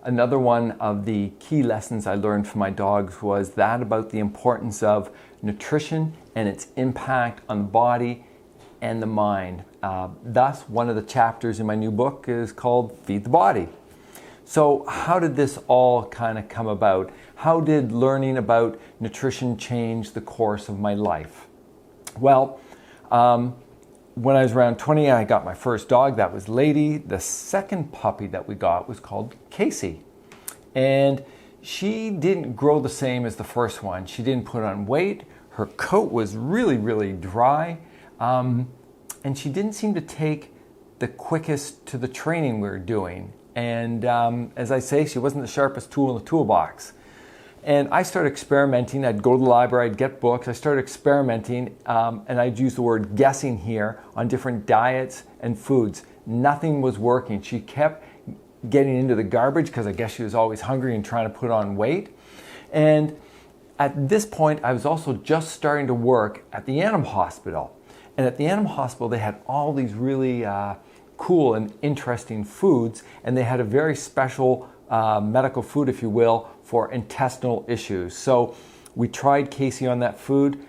Another one of the key lessons I learned from my dogs was that about the importance of nutrition and its impact on the body and the mind. Thus, one of the chapters in my new book is called Feed the Body. So how did this all kind of come about? How did learning about nutrition change the course of my life? Well, when I was around 20, I got my first dog. That was Lady. The second puppy that we got was called Casey. And she didn't grow the same as the first one. She didn't put on weight. Her coat was really, really dry. And she didn't seem to take the quickest to the training we were doing. And as I say, she wasn't the sharpest tool in the toolbox. And I started experimenting. I'd go to the library, I'd get books. I started experimenting, and I'd use the word guessing here on different diets and foods. Nothing was working. She kept getting into the garbage because I guess she was always hungry and trying to put on weight. And at this point, I was also just starting to work at the animal hospital. And at the animal hospital, they had all these really cool and interesting foods, and they had a very special medical food, if you will, for intestinal issues. So we tried Casey on that food,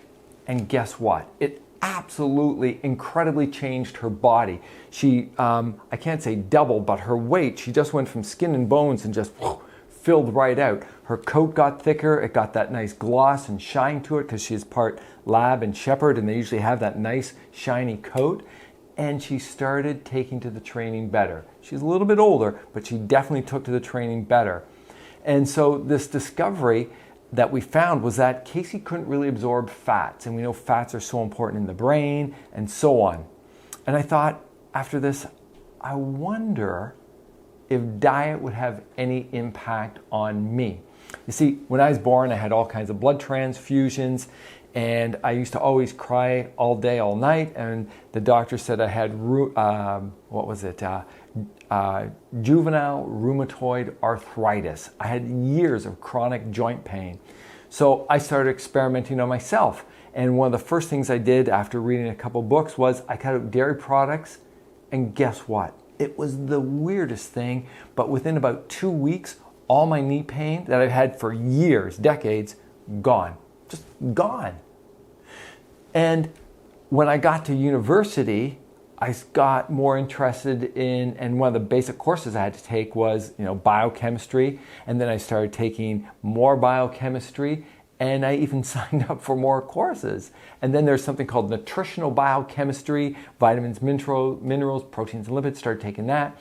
and guess what? It absolutely incredibly changed her body. She, I can't say doubled, but her weight, she just went from skin and bones and just filled right out. Her coat got thicker, it got that nice gloss and shine to it because she's part lab and shepherd, and they usually have that nice shiny coat. And she started taking to the training better. She's a little bit older, but she definitely took to the training better. And so this discovery that we found was that Casey couldn't really absorb fats. And we know fats are so important in the brain and so on. And I thought, after this, I wonder if diet would have any impact on me. You see, when I was born, I had all kinds of blood transfusions, and I used to always cry all day, all night, and the doctor said I had, juvenile rheumatoid arthritis. I had years of chronic joint pain. So I started experimenting on myself. And one of the first things I did after reading a couple books was I cut out dairy products, and guess what? It was the weirdest thing, but within about 2 weeks, all my knee pain that I've had for years, decades, gone. Just gone. And when I got to university, I got more interested in, and one of the basic courses I had to take was, biochemistry. And then I started taking more biochemistry, and I even signed up for more courses. And then there's something called nutritional biochemistry, vitamins, minerals, proteins, and lipids, started taking that.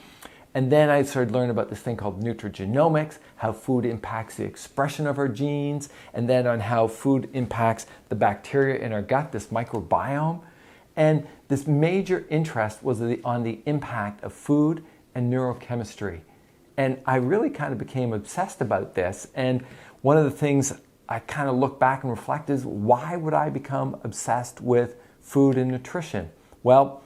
And then I started learning about this thing called nutrigenomics, how food impacts the expression of our genes, and then on how food impacts the bacteria in our gut, this microbiome. And this major interest was on the impact of food and neurochemistry. And I really kind of became obsessed about this. And one of the things I kind of look back and reflect is, why would I become obsessed with food and nutrition? Well,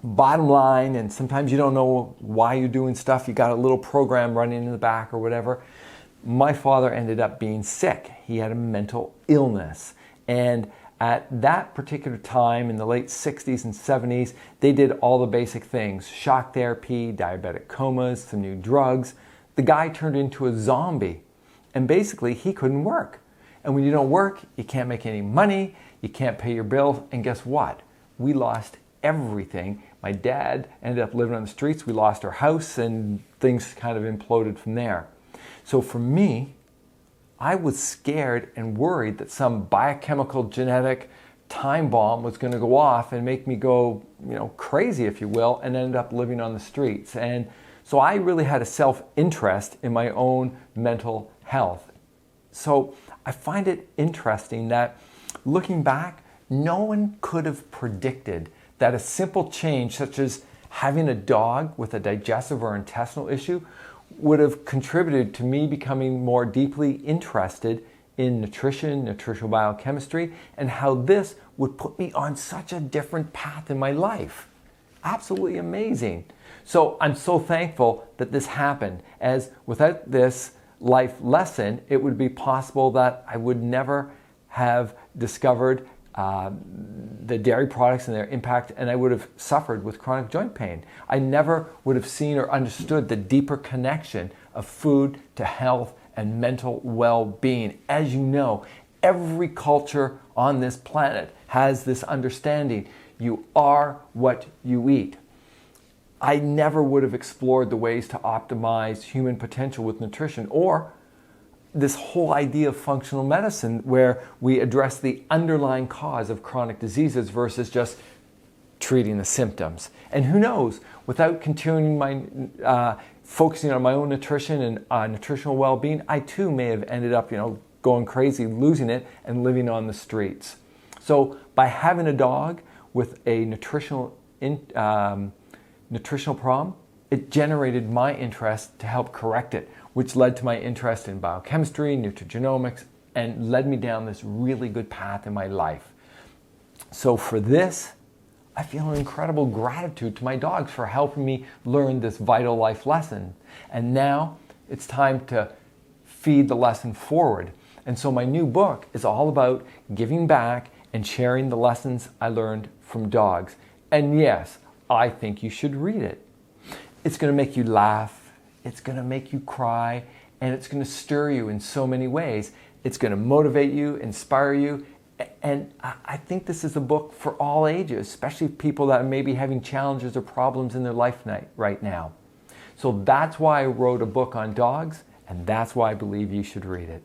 bottom line, and sometimes you don't know why you're doing stuff, you got a little program running in the back or whatever. My father ended up being sick. He had a mental illness. And at that particular time in the late 60s and 70s, they did all the basic things: shock therapy, diabetic comas, some new drugs. The guy turned into a zombie, and basically he couldn't work. And when you don't work, you can't make any money, you can't pay your bills, and guess what? We lost everything. My dad ended up living on the streets. We lost our house, and things kind of imploded from there. So for me, I was scared and worried that some biochemical genetic time bomb was going to go off and make me go, crazy, if you will, and end up living on the streets. And so I really had a self-interest in my own mental health. So I find it interesting that, looking back, no one could have predicted that a simple change such as having a dog with a digestive or intestinal issue would have contributed to me becoming more deeply interested in nutrition, nutritional biochemistry, and how this would put me on such a different path in my life. Absolutely amazing. So I'm so thankful that this happened, as without this life lesson, it would be possible that I would never have discovered the dairy products and their impact, and I would have suffered with chronic joint pain. I never would have seen or understood the deeper connection of food to health and mental well-being. As you know, every culture on this planet has this understanding. You are what you eat. I never would have explored the ways to optimize human potential with nutrition, or this whole idea of functional medicine where we address the underlying cause of chronic diseases versus just treating the symptoms. And who knows, without continuing my focusing on my own nutrition and nutritional well-being, I too may have ended up, going crazy, losing it, and living on the streets. So by having a dog with a nutritional problem, it generated my interest to help correct it, which led to my interest in biochemistry, nutrigenomics, and led me down this really good path in my life. So for this, I feel an incredible gratitude to my dogs for helping me learn this vital life lesson. And now it's time to feed the lesson forward. And so my new book is all about giving back and sharing the lessons I learned from dogs. And yes, I think you should read it. It's going to make you laugh, it's going to make you cry, and it's going to stir you in so many ways. It's going to motivate you, inspire you, and I think this is a book for all ages, especially people that may be having challenges or problems in their life right now. So that's why I wrote a book on dogs, and that's why I believe you should read it.